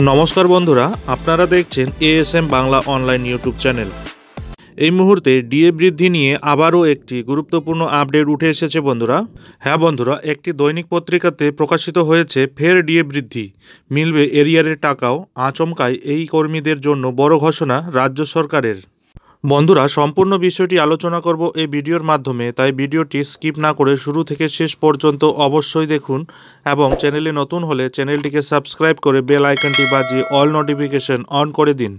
নমস্কার বন্ধুরা, আপনারা দেখছেন ASM Bangla online YouTube channel. এই মুহূর্তে ডিএ বৃদ্ধি নিয়ে আবারও একটি গুরুত্বপূর্ণ আপডেট উঠে এসেছে বন্ধুরা। হ্যাঁ বন্ধুরা, একটি দৈনিক পত্রিকাতে প্রকাশিত হয়েছে ফের ডিএ বৃদ্ধি, মিলবে এরিয়ারের টাকাও। আচমকায় এই কর্মীদের জন্য বড় ঘোষণা রাজ্য সরকারের। বন্ধুরা, সম্পূর্ণ বিষয়টি আলোচনা করব এই ভিডিওর মাধ্যমে, তাই ভিডিওটি স্কিপ না করে শুরু থেকে শেষ পর্যন্ত অবশ্যই দেখুন এবং চ্যানেলে নতুন হলে চ্যানেলটিকে সাবস্ক্রাইব করে বেল আইকনটি বাজিয়ে অল নোটিফিকেশন অন করে দিন।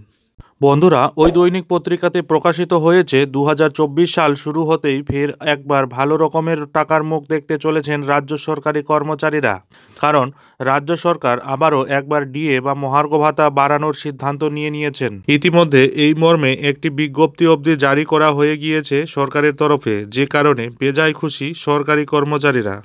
বন্ধুরা, ওই দৈনিক পত্রিকাতে প্রকাশিত হয়েছে 2024 সাল শুরু হতেই ফের একবার ভালো রকমের টাকার মুখ দেখতে চলেছেন রাজ্য সরকারি কর্মচারীরা। কারণ রাজ্য সরকার আবারও একবার ডিএ বা মহার্ঘ ভাতা বাড়ানোর সিদ্ধান্ত নিয়েছেন। ইতিমধ্যে এই মর্মে একটি বিজ্ঞপ্তি অবধি জারি করা হয়ে গিয়েছে সরকারের তরফে, যে কারণে বেজায় খুশি সরকারি কর্মচারীরা।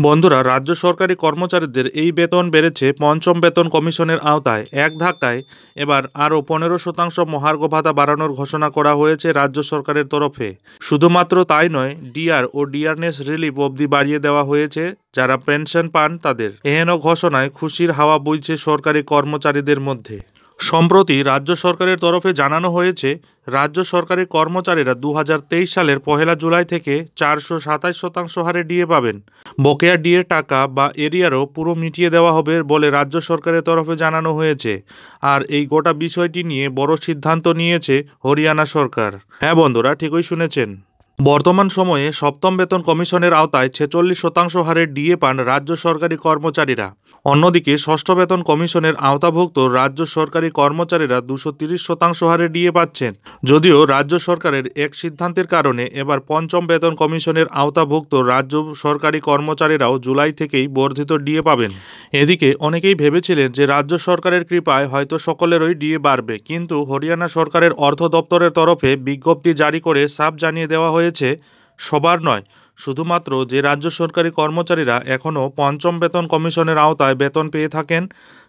বন্ধুরা, রাজ্য সরকারি কর্মচারীদের এই বেতন বেড়েছে পঞ্চম বেতন কমিশনের আওতায়। এক ধাক্কায় এবার আরও 15% মহার্ঘ ভাতা বাড়ানোর ঘোষণা করা হয়েছে রাজ্য সরকারের তরফে। শুধুমাত্র তাই নয়, ডিআর ও ডিআরনেস রিলিফ অবধি বাড়িয়ে দেওয়া হয়েছে যারা পেনশন পান তাদের। এহেন ঘোষণায় খুশির হাওয়া বইছে সরকারি কর্মচারীদের মধ্যে। সম্প্রতি রাজ্য সরকারের তরফে জানানো হয়েছে, রাজ্য সরকারি কর্মচারীরা 2023 সালের 1 জুলাই থেকে 427% হারে ডিএ পাবেন। বকেয়া ডিএ টাকা বা এরিয়ারও পুরো মিটিয়ে দেওয়া হবে বলে রাজ্য সরকারের তরফে জানানো হয়েছে। আর এই গোটা বিষয়টি নিয়ে বড় সিদ্ধান্ত নিয়েছে হরিয়ানা সরকার। হ্যাঁ বন্ধুরা, ঠিকই শুনেছেন। বর্তমান সময়ে সপ্তম বেতন কমিশনের আওতায় 46% হারে ডিএ পান রাজ্য সরকারি কর্মচারীরা। অন্যদিকে ষষ্ঠ বেতন কমিশনের আওতাভুক্ত রাজ্য সরকারি কর্মচারীরা 230% হারে ডিএ পাচ্ছেন। যদিও রাজ্য সরকারের এক সিদ্ধান্তের কারণে এবার পঞ্চম বেতন কমিশনের আওতাভুক্ত রাজ্য সরকারি কর্মচারীরাও জুলাই থেকেই বর্ধিত ডিএ পাবেন। এদিকে অনেকেই ভেবেছিলেন যে রাজ্য সরকারের কৃপায় হয়তো সকলেরই ডিএ বাড়বে, কিন্তু হরিয়ানা সরকারের অর্থ দপ্তরের তরফে বিজ্ঞপ্তি জারি করে সাফ জানিয়ে দেওয়া হয়েছে, সবার নয়, শুধুমাত্র যে রাজ্য সরকারি কর্মচারীরা এখনও পঞ্চম বেতন কমিশনের আওতায় বেতন পেয়ে থাকেন,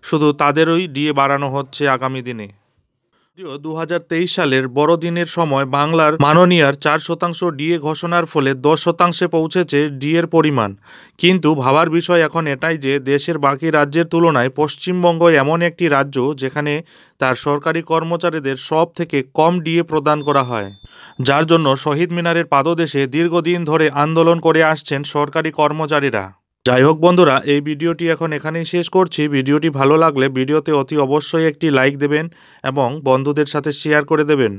শুধু তাদেরই ডিএ বাড়ানো হচ্ছে আগামী দিনে। 2023 সালের বড়দিনের সময় বাংলার মাননীয়ার 4% ডিএ ঘোষণার ফলে 10% পৌঁছেছে ডিএর পরিমাণ। কিন্তু ভাবার বিষয় এখন এটাই যে দেশের বাকি রাজ্যের তুলনায় পশ্চিমবঙ্গ এমন একটি রাজ্য যেখানে তার সরকারি কর্মচারীদের সব থেকে কম ডিএ প্রদান করা হয়, যার জন্য শহীদ মিনারের পাদদেশে দীর্ঘদিন ধরে আন্দোলন করে আসছেন সরকারি কর্মচারীরা। যাই হোক বন্ধুরা, এই ভিডিওটি এখন এখানেই শেষ করছি। ভিডিওটি ভালো লাগলে ভিডিওতে অতি অবশ্যই একটি লাইক দেবেন এবং বন্ধুদের সাথে শেয়ার করে দেবেন।